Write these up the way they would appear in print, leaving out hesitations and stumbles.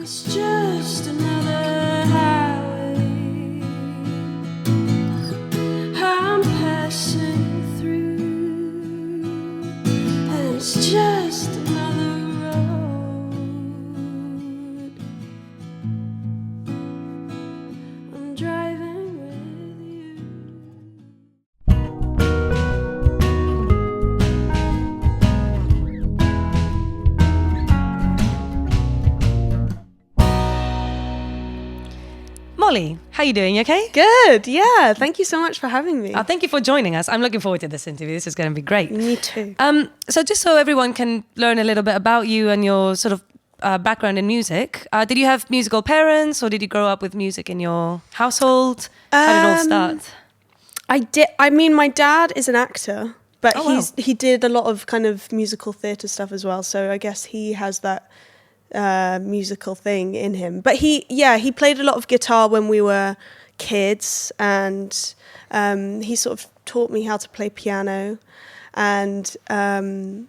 It's just another highway I'm passing through, and it's just another road I'm driving with you. Molly, how you doing? You okay? Good, yeah. Thank you so much for having me. Thank you for joining us. I'm looking forward to this interview. This is going to be great. Me too. So just so everyone can learn a little bit about you and your sort of background in music, did you have musical parents or did you grow up with music in your household? How did it all start? I did. I mean, my dad is an actor, but Oh, wow. he did a lot of kind of musical theatre stuff as well. So I guess he has that musical thing in him. But he played a lot of guitar when we were kids, and he sort of taught me how to play piano. And I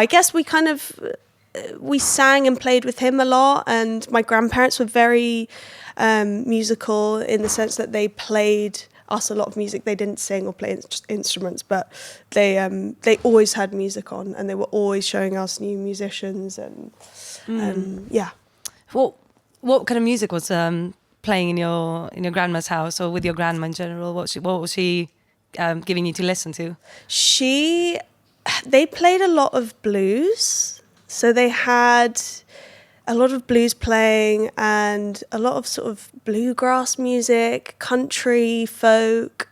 guess we sang and played with him a lot. And my grandparents were very musical in the sense that they played us a lot of music. They didn't sing or play instruments, but they always had music on, and they were always showing us new musicians and yeah. What kind of music was playing in your grandma's house or with your grandma in general? What was she giving you to listen to? They played a lot of blues, so they had a lot of blues playing and a lot of sort of bluegrass music, country, folk,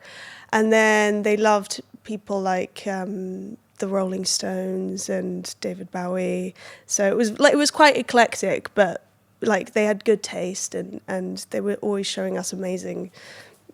and then they loved people like the Rolling Stones and David Bowie. So it was quite eclectic, but like they had good taste and they were always showing us amazing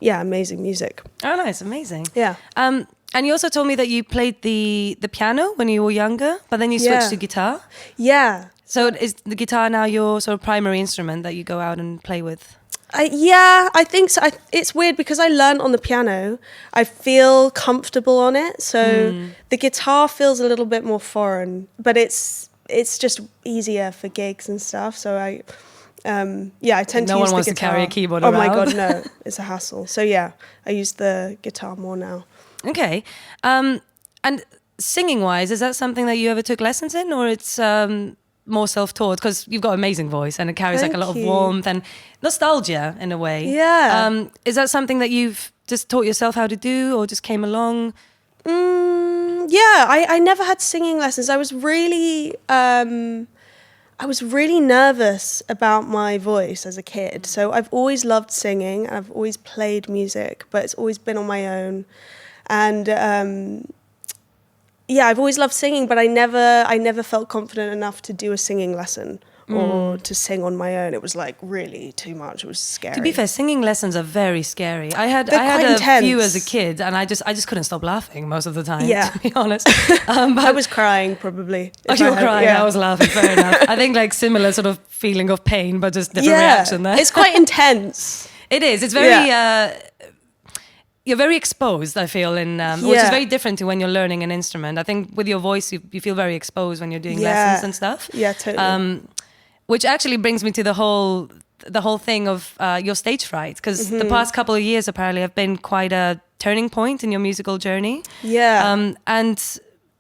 music. Oh, nice, amazing. Yeah. And you also told me that you played the piano when you were younger, but then you switched to guitar. Yeah. So is the guitar now your sort of primary instrument that you go out and play with? I think so. It's weird because I learned on the piano. I feel comfortable on it. So the guitar feels a little bit more foreign, but it's just easier for gigs and stuff. So I tend to use the guitar. No one wants to carry a keyboard around. Oh my God, no. It's a hassle. So yeah, I use the guitar more now. Okay. And singing-wise, is that something that you ever took lessons in, or it's more self-taught? Because you've got an amazing voice and it carries like a lot of warmth and nostalgia in a way. Yeah. Is that something that you've just taught yourself how to do or just came along? I never had singing lessons. I was really nervous about my voice as a kid. So I've always loved singing and I've always played music, but it's always been on my own. And I've always loved singing, but I never felt confident enough to do a singing lesson or to sing on my own. It was like really too much. It was scary. To be fair, singing lessons are very scary. I had intense. a few as a kid, and I just couldn't stop laughing most of the time. Yeah. To be honest, but I was crying probably. Oh, you were crying. Yeah. I was laughing. Fair enough. I think like similar sort of feeling of pain, but just different reaction there. It's quite intense. It is. It's very. You're very exposed, I feel, which is very different to when you're learning an instrument. I think with your voice, you feel very exposed when you're doing lessons and stuff. Yeah, totally. Which actually brings me to the whole thing of your stage fright, because the past couple of years apparently have been quite a turning point in your musical journey. Yeah.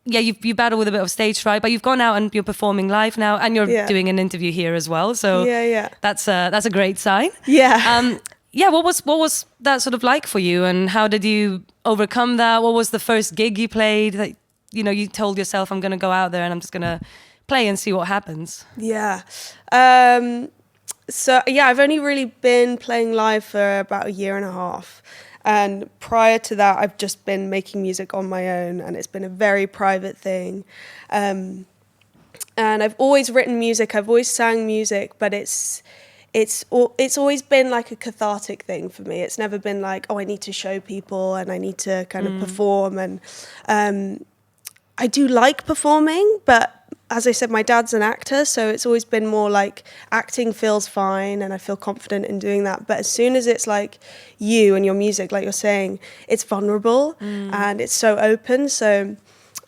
You battle with a bit of stage fright, but you've gone out and you're performing live now, and you're doing an interview here as well. So that's a great sign. Yeah. What was that sort of like for you, and how did you overcome that? What was the first gig you played that you told yourself, I'm going to go out there and I'm just going to play and see what happens? Yeah. I've only really been playing live for about a year and a half. And prior to that, I've just been making music on my own, and it's been a very private thing. And I've always written music, I've always sang music, but it's always been like a cathartic thing for me. It's never been like, I need to show people and I need to kind of perform. And I do like performing, but as I said, my dad's an actor, so it's always been more like acting feels fine and I feel confident in doing that. But as soon as it's like you and your music, like you're saying, it's vulnerable and it's so open. So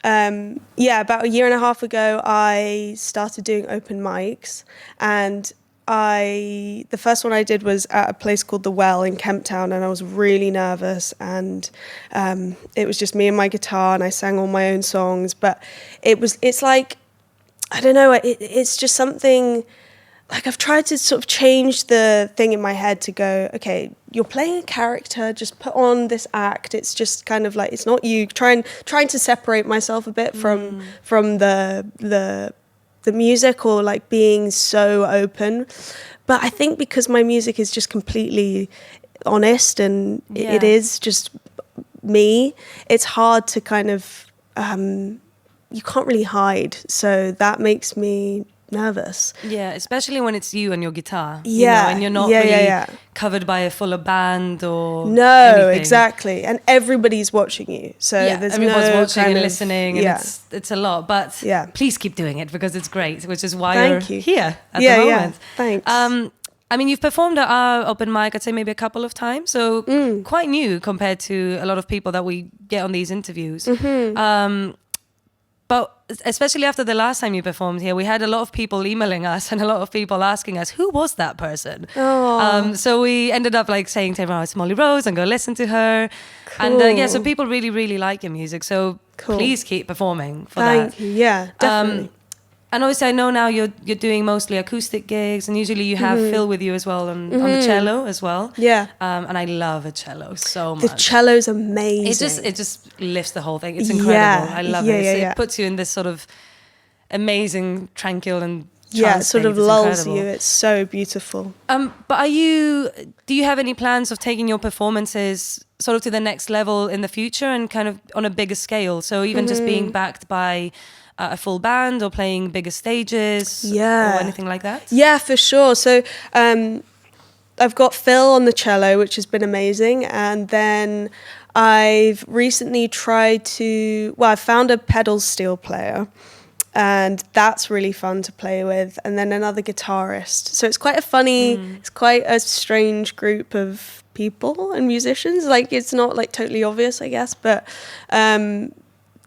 About a year and a half ago, I started doing open mics, and the first one I did was at a place called The Well in Kemp Town, and I was really nervous, and it was just me and my guitar, and I sang all my own songs, but it's like, I don't know, it's just something, like I've tried to sort of change the thing in my head to go, okay, you're playing a character, just put on this act. It's just kind of like, it's not you. Trying to separate myself a bit from the music, or like being so open. But I think because my music is just completely honest and it is just me, it's hard to kind of, you can't really hide. So that makes me nervous. Yeah, especially when it's you and your guitar. Yeah, you know, and you're not really yeah. covered by a fuller band or no, anything. Exactly, and everybody's watching you, so there's everyone's no watching kind and of, listening, and it's a lot. But please keep doing it because it's great, which is why you're here at the moment. Thanks. I mean, you've performed at our open mic, I'd say maybe a couple of times, so quite new compared to a lot of people that we get on these interviews. But especially after the last time you performed here, we had a lot of people emailing us and a lot of people asking us, who was that person? So we ended up like saying to everyone, it's Molly Rose, and go listen to her. Cool. And so people really, really like your music. So please keep performing for that. Thank you. Yeah, definitely. And obviously I know now you're doing mostly acoustic gigs, and usually you have Phil with you as well on the cello as well. Yeah. And I love a cello so much. The cello's amazing. It just lifts the whole thing. It's incredible. I love it. Yeah. It puts you in this sort of amazing, tranquil and it sort of lulls you. It's so beautiful. But do you have any plans of taking your performances sort of to the next level in the future and kind of on a bigger scale? So even just being backed by a full band or playing bigger stages or anything like that? Yeah, for sure. So I've got Phil on the cello, which has been amazing. And then I've recently I found a pedal steel player, and that's really fun to play with. And then another guitarist. So it's quite it's quite a strange group of people and musicians. Like, it's not like totally obvious, I guess, but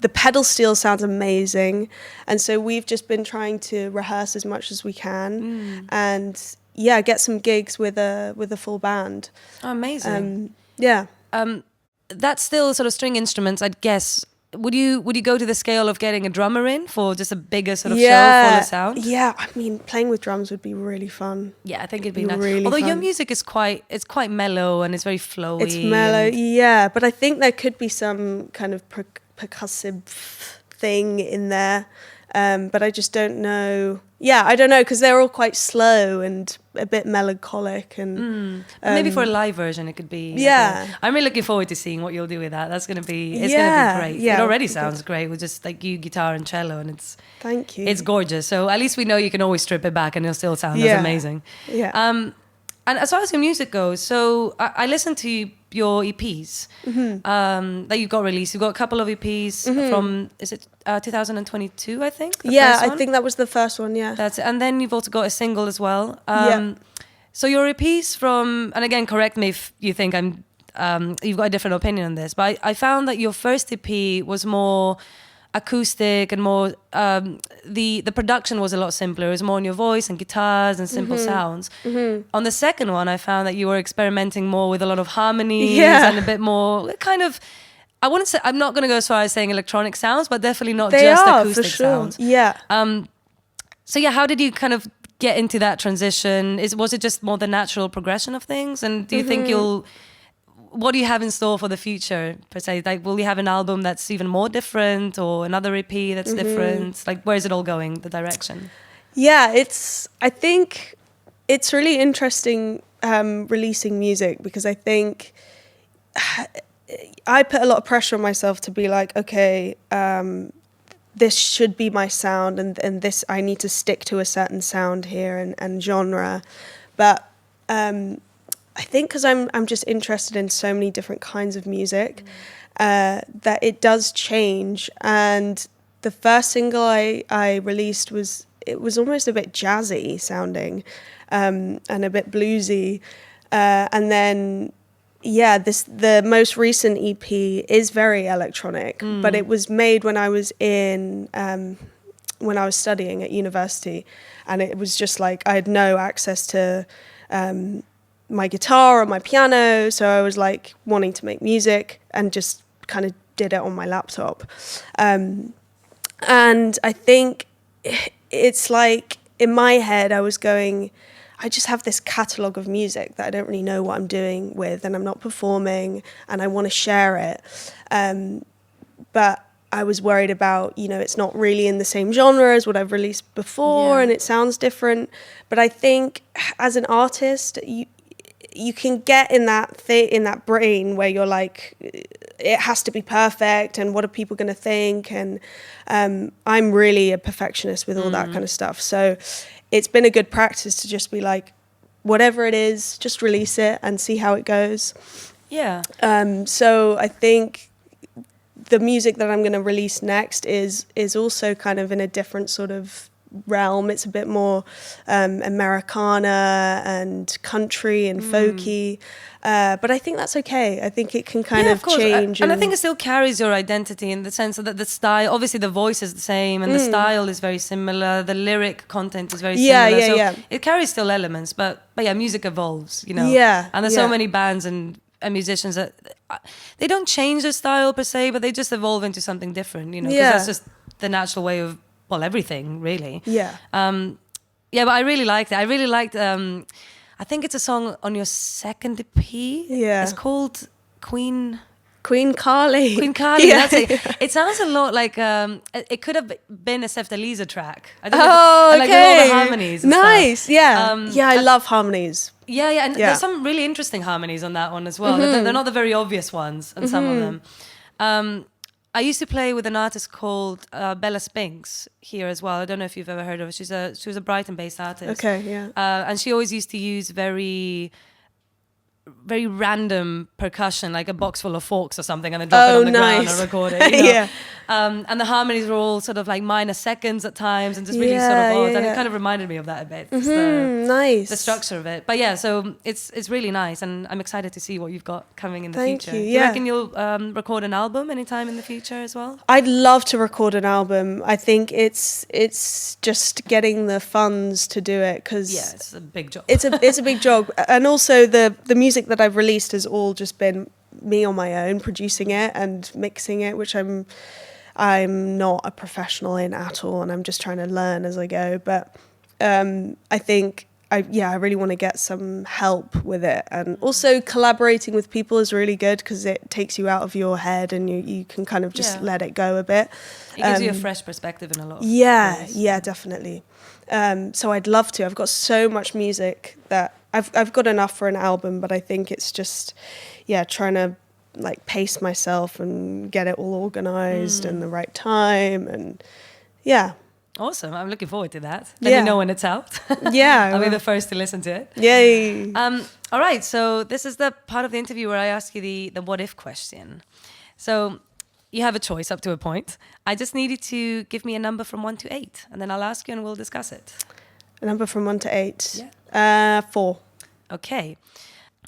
the pedal steel sounds amazing, and so we've just been trying to rehearse as much as we can, and get some gigs with a full band. Oh, amazing! That's still sort of string instruments, I'd guess. Would you go to the scale of getting a drummer in for just a bigger sort of show, fuller sound? Yeah, I mean, playing with drums would be really fun. Yeah, I think it'd be nice. Really Although fun. Your music is quite mellow and it's very flowy. It's mellow, but I think there could be some kind of percussive thing in there, but I just don't know. I don't know, because they're all quite slow and a bit melancholic, and maybe for a live version it could be. I'm really looking forward to seeing what you'll do with that. That's gonna be gonna be great. It already sounds great with just like you, guitar and cello, and thank you. It's gorgeous. So at least we know you can always strip it back and it'll still sound as amazing. And as far as your music goes, so I listened to your EPs that you got released. You got a couple of EPs from, is it 2022, I think? I think that was the first one, That's it. And then you've also got a single as well. So your EPs from, and again, correct me if you think you've got a different opinion on this, but I found that your first EP was more acoustic and more the production was a lot simpler. It was more on your voice and guitars and simple sounds. On the second one, I found that you were experimenting more with a lot of harmonies and a bit more kind of, I wouldn't say, I'm not going to go as far as saying electronic sounds, but definitely not just acoustic sounds. So how did you kind of get into that transition? Was it just more the natural progression of things? And do you think what do you have in store for the future, per se? Like, will you have an album that's even more different, or another EP that's different? Like, where is it all going, the direction? I think it's really interesting releasing music, because I think I put a lot of pressure on myself to be like, okay, this should be my sound, and this, I need to stick to a certain sound here and genre. But I think because I'm just interested in so many different kinds of music, that it does change. And the first single I released was almost a bit jazzy sounding, and a bit bluesy. And then the most recent EP is very electronic, but it was made when I was when I was studying at university, and it was just like I had no access to my guitar or my piano, so I was like wanting to make music and just kind of did it on my laptop. And I think it's like in my head I was going, I just have this catalogue of music that I don't really know what I'm doing with, and I'm not performing, and I want to share it. But I was worried about, it's not really in the same genre as what I've released before, and it sounds different. But I think as an artist, you can get in that brain where you're like, it has to be perfect, and what are people going to think? And I'm really a perfectionist with all that kind of stuff. So it's been a good practice to just be like, whatever it is, just release it and see how it goes. Yeah. So I think the music that I'm going to release next is also kind of in a different sort of realm. It's a bit more Americana and country and folky, but I think that's okay. I think it can kind of change, and I think it still carries your identity in the sense that the style, obviously the voice is the same and the style is very similar, the lyric content is very similar, so it carries still elements, but yeah, music evolves, and there's so many bands and musicians that they don't change their style per se, but they just evolve into something different, because that's just the natural way of everything, really. But I really liked it. I really liked I think it's a song on your second EP. It's called Queen Carly. That's it. It sounds a lot like it could have been a Seftalisa track. I don't know, okay. Like with all the harmonies and nice stuff. I love harmonies. And there's some really interesting harmonies on that one as well. They're not the very obvious ones on some of them. I used to play with an artist called Bella Spinks here as well. I don't know if you've ever heard of her. She was a Brighton-based artist. Okay, yeah. And she always used to use very random percussion, like a box full of forks or something, and then drop it on the ground and record it. And the harmonies were all sort of like minor seconds at times, and just really sort of odd. And it kind of reminded me of that a bit. Nice. The structure of it. But yeah, so it's really nice, and I'm excited to see what you've got coming in the future. Thank you. Do you reckon you'll record an album anytime in the future as well? I'd love to record an album. I think it's just getting the funds to do it, because it's a big job. It's a big job, and also the music that I've released has all just been me on my own producing it and mixing it, which I'm not a professional in at all, and I'm just trying to learn as I go. But I think I really want to get some help with it, and also collaborating with people is really good because it takes you out of your head and you can kind of just let it go a bit. It gives you a fresh perspective in a lot of ways. Yeah, definitely. So I'd love to. I've got so much music that I've got enough for an album, but I think it's just trying to like pace myself and get it all organized and the right time, and Awesome. I'm looking forward to that. Let me know when it's out. I'll be the first to listen to it. Yay. All right. So this is the part of the interview where I ask you the what if question. So you have a choice up to a point. I just need you to give me a number from 1 to 8, and then I'll ask you and we'll discuss it. A number from 1 to 8? Yeah. 4. Okay.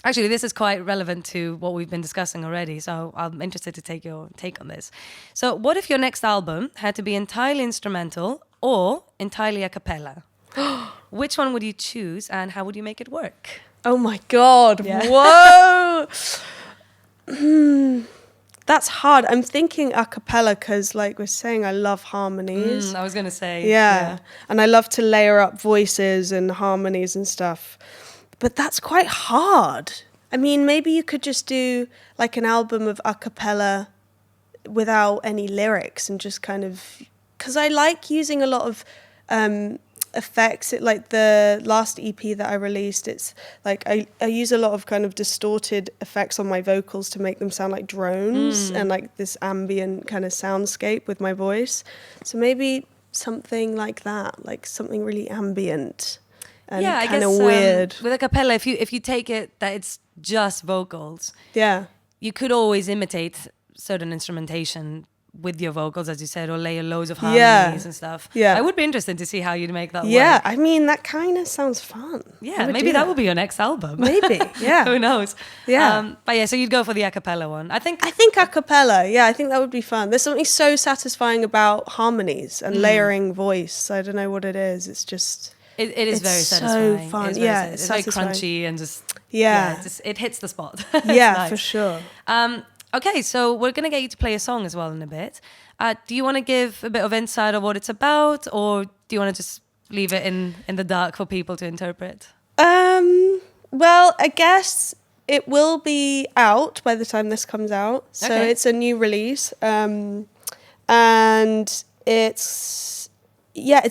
Actually, this is quite relevant to what we've been discussing already, so I'm interested to take your take on this. So what if your next album had to be entirely instrumental or entirely a cappella? Which one would you choose, and how would you make it work? Oh my God. Yeah. Whoa. That's hard. I'm thinking a cappella because, like we're saying, I love harmonies. I was going to say. Yeah. And I love to layer up voices and harmonies and stuff. But that's quite hard. I mean, maybe you could just do like an album of a cappella without any lyrics and just kind of... Because I like using a lot of effects. Like the last EP that I released, it's like I use a lot of kind of distorted effects on my vocals to make them sound like drones and like this ambient kind of soundscape with my voice. So maybe something like that, like something really ambient and kind of weird. With a cappella, if you take it that it's just vocals, yeah, you could always imitate certain instrumentation with your vocals, as you said, or layer loads of Yeah. harmonies and stuff. Yeah. I would be interested to see how you'd make that Yeah, work. I mean, that kind of sounds fun. Yeah, maybe that will be your next album. Maybe, yeah. Who knows? Yeah. But yeah, so you'd go for the a cappella one. I think a cappella, yeah, I think that would be fun. There's something so satisfying about harmonies and layering voice. I don't know what it is. It's just... it is very so satisfying. fun. It's Yeah, it's very crunchy and just... Yeah. It hits the spot. Yeah, nice. for sure. Okay, so we're going to get you to play a song as well in a bit. Do you want to give a bit of insight of what it's about, or do you want to just leave it in the dark for people to interpret? Well, I guess it will be out by the time this comes out. So it's a new release. And it's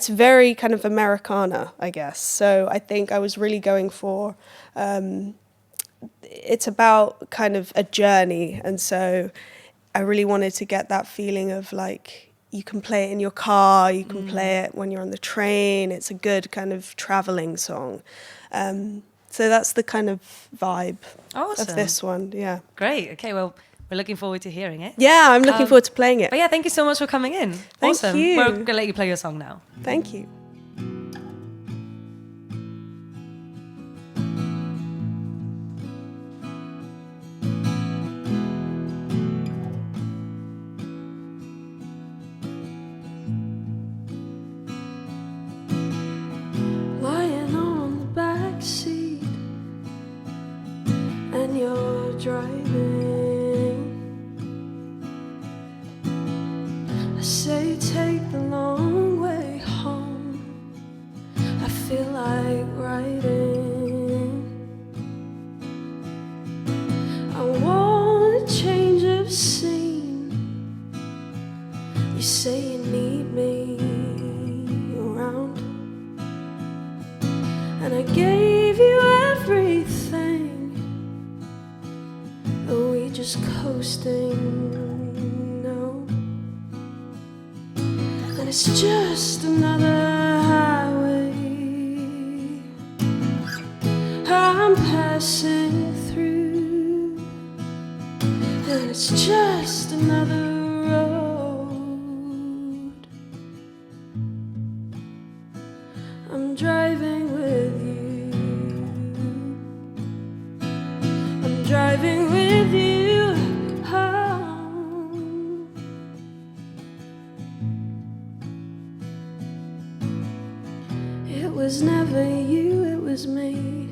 very kind of Americana, I guess. So I think I was really going for... it's about kind of a journey, and so I really wanted to get that feeling of like you can play it in your car, you can play it when you're on the train. It's a good kind of traveling song. So that's the kind of vibe of this one. Yeah. Great. Okay, well, we're looking forward to hearing it. Yeah, I'm looking forward to playing it. But yeah, thank you so much for coming in. Thank awesome. you. We're going to let you play your song now. Thank you. And you're driving. I say take the long way home. I feel like writing. I want a change of scene. You say you need me around, and I gave you everything. Are we just coasting now? And it's just another highway I'm passing through, and it's just another road. I'm driving with you. I'm driving with you home. It was never you, it was me,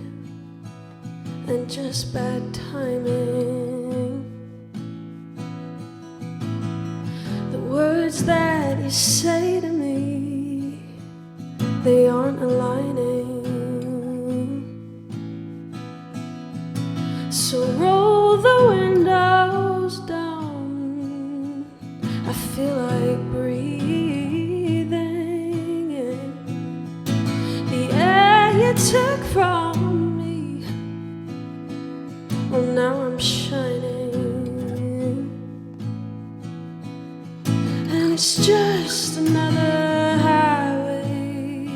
and just bad timing. The words that you say to me, they aren't aligning. So roll the windows down. I feel like breathing in the air you took from me. Well, now I'm shining, and it's just another highway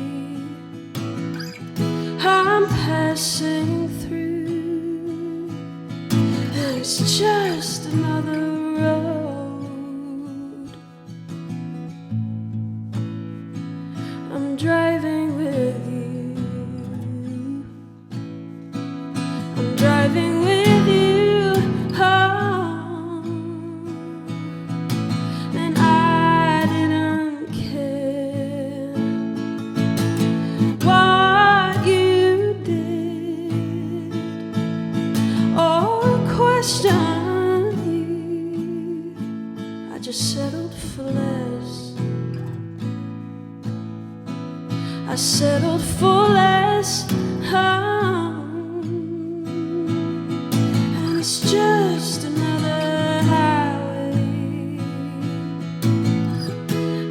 I'm passing through. It's just another road. I'm driving with you. I'm driving with you home. And I didn't care what you did or question you. I just settled for less. I settled for less. And it's just another highway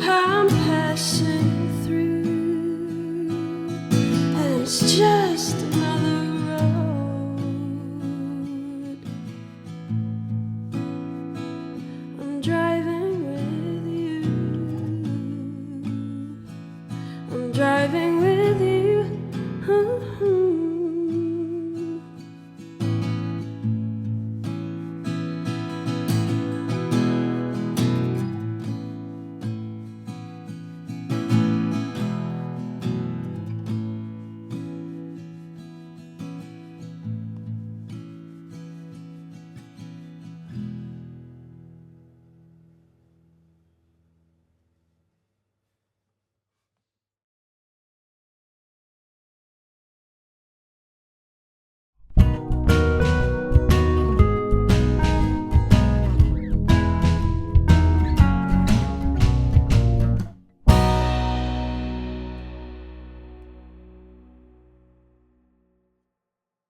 I'm passing through. And it's just another